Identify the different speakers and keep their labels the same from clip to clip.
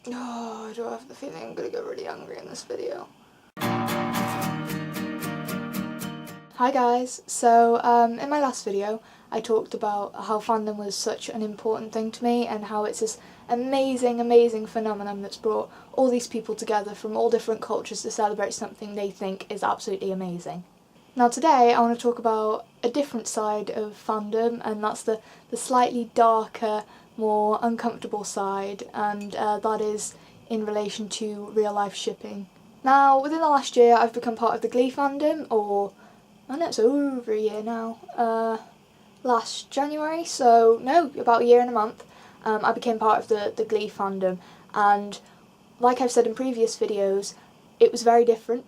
Speaker 1: Oh, I do have the feeling I'm gonna get really angry in this video. Hi guys, so in my last video I talked about how fandom was such an important thing to me and how it's this amazing phenomenon that's brought all these people together from all different cultures to celebrate something they think is absolutely amazing. Now today I want to talk about a different side of fandom, and that's the slightly darker, more uncomfortable side, and that is in relation to real life shipping. Now within the last year I've become part of the Glee fandom, or I know it's over a year now, last January, so no, about a year and a month, I became part of the Glee fandom, and like I've said in previous videos, it was very different,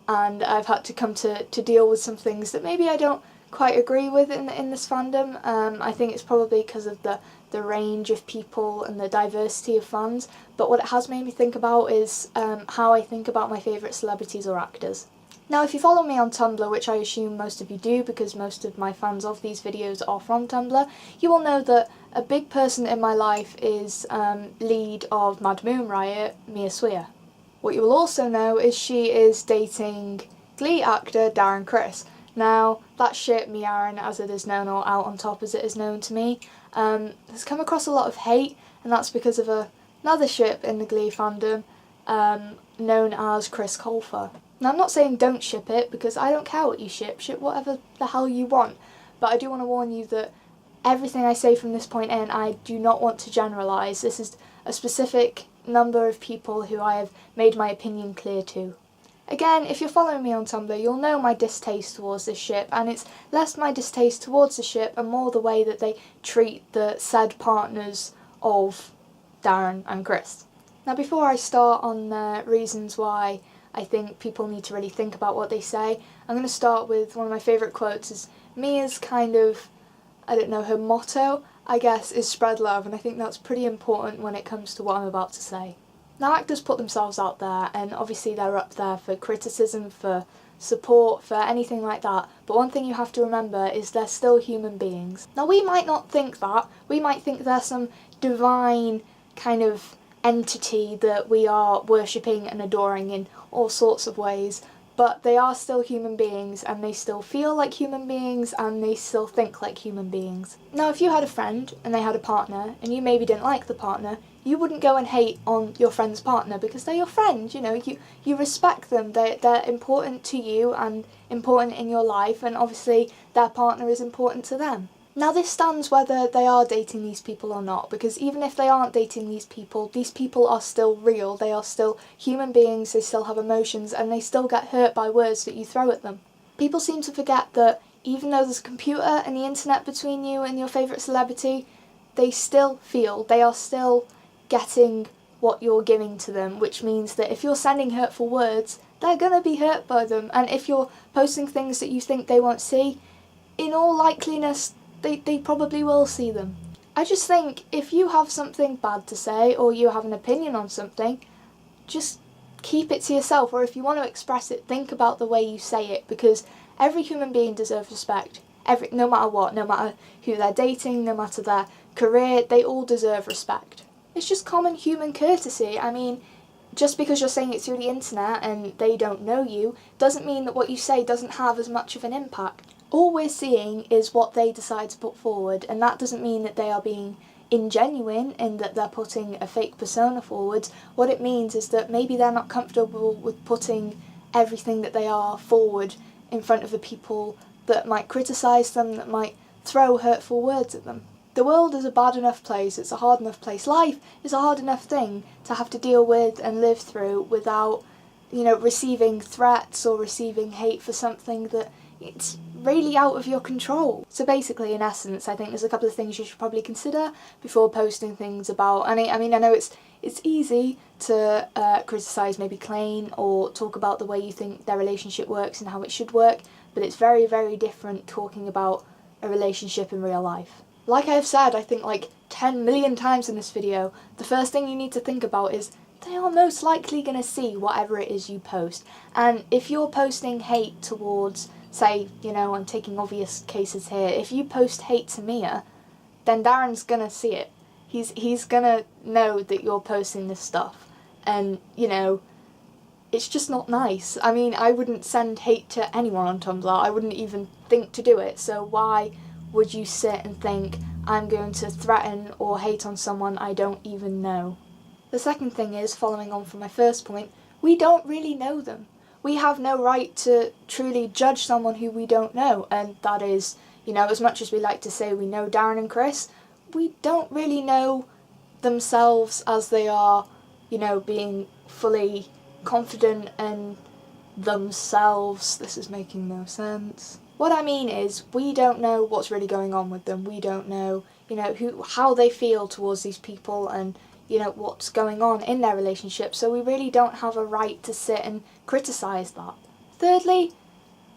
Speaker 1: and I've had to come to deal with some things that maybe I don't quite agree with in this fandom. I think it's probably because of the range of people and the diversity of fans, but what it has made me think about is how I think about my favourite celebrities or actors. Now if you follow me on Tumblr, which I assume most of you do because most of my fans of these videos are from Tumblr, you will know that a big person in my life is lead of Mad Moon Riot, Mia Swear. What you will also know is she is dating Glee actor Darren Criss. Now that ship, Miaren as it is known, or Out on Top as it is known to me, has come across a lot of hate, and that's because of another ship in the Glee fandom known as Chris Colfer. Now I'm not saying don't ship it, because I don't care what you ship whatever the hell you want, but I do want to warn you that everything I say from this point in, I do not want to generalise. This is a specific number of people who I have made my opinion clear to. Again, if you're following me on Tumblr, you'll know my distaste towards this ship, and it's less my distaste towards the ship and more the way that they treat the said partners of Darren and Chris. Now before I start on the reasons why I think people need to really think about what they say, I'm going to start with one of my favourite quotes. Is Mia's kind of, I don't know, her motto, I guess, is spread love, and I think that's pretty important when it comes to what I'm about to say. Now actors put themselves out there, and obviously they're up there for criticism, for support, for anything like that, but one thing you have to remember is they're still human beings. Now we might not think that, we might think they're some divine kind of entity that we are worshipping and adoring in all sorts of ways, but they are still human beings, and they still feel like human beings, and they still think like human beings. Now if you had a friend and they had a partner and you maybe didn't like the partner, you wouldn't go and hate on your friend's partner because they're your friend, you know, you respect them, they're important to you and important in your life, and obviously their partner is important to them. Now this stands whether they are dating these people or not, because even if they aren't dating these people are still real, they are still human beings, they still have emotions, and they still get hurt by words that you throw at them. People seem to forget that even though there's a computer and the internet between you and your favourite celebrity, they still feel, they are still getting what you're giving to them, which means that if you're sending hurtful words, they're gonna be hurt by them, and if you're posting things that you think they won't see, in all likeliness, they probably will see them. I just think if you have something bad to say or you have an opinion on something, just keep it to yourself, or if you want to express it, think about the way you say it, because every human being deserves respect. No matter what, no matter who they're dating, no matter their career, they all deserve respect. It's just common human courtesy. I mean, just because you're saying it through the internet and they don't know you, doesn't mean that what you say doesn't have as much of an impact. All we're seeing is what they decide to put forward, and that doesn't mean that they are being ingenuine and that they're putting a fake persona forward. What it means is that maybe they're not comfortable with putting everything that they are forward in front of the people that might criticise them, that might throw hurtful words at them. The world is a bad enough place, it's a hard enough place. Life is a hard enough thing to have to deal with and live through without, you know, receiving threats or receiving hate for something that it's really out of your control. So basically, in essence, I think there's a couple of things you should probably consider before posting things about, and I mean, I know it's easy to criticise maybe Klain or talk about the way you think their relationship works and how it should work, but it's very different talking about a relationship in real life. Like I've said, I think like 10 million times in this video, the first thing you need to think about is they are most likely going to see whatever it is you post. And if you're posting hate towards, say, you know, I'm taking obvious cases here, if you post hate to Mia, then Darren's going to see it. He's going to know that you're posting this stuff. and, you know, it's just not nice. I mean, I wouldn't send hate to anyone on Tumblr. I wouldn't even think to do it. So why would you sit and think, I'm going to threaten or hate on someone I don't even know? The second thing is, following on from my first point, we don't really know them. We have no right to truly judge someone who we don't know, and that is, you know, as much as we like to say we know Darren and Chris, we don't really know themselves as they are, you know, being fully confident in themselves. This is making no sense. What I mean is, we don't know what's really going on with them. We don't know, you know, how they feel towards these people and, you know, what's going on in their relationship, so we really don't have a right to sit and criticise that. Thirdly,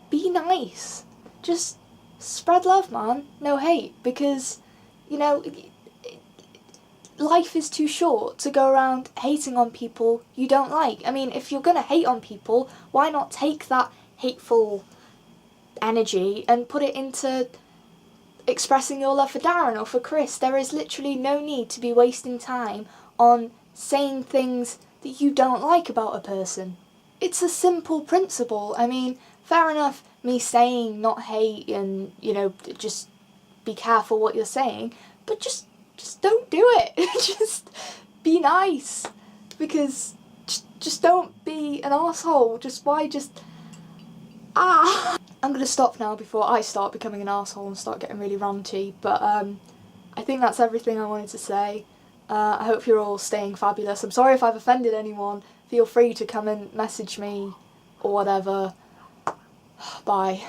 Speaker 1: be nice. Just spread love, man. No hate, because, you know, life is too short to go around hating on people you don't like. I mean, if you're gonna hate on people, why not take that hateful energy and put it into expressing your love for Darren or for Chris? There is literally no need to be wasting time on saying things that you don't like about a person. It's a simple principle. I mean, fair enough me saying not hate and, you know, just be careful what you're saying, but just don't do it. Just be nice, because just don't be an arsehole. I'm gonna stop now before I start becoming an arsehole and start getting really ranty, but I think that's everything I wanted to say. I hope you're all staying fabulous. I'm sorry if I've offended anyone. Feel free to come and message me or whatever. Bye.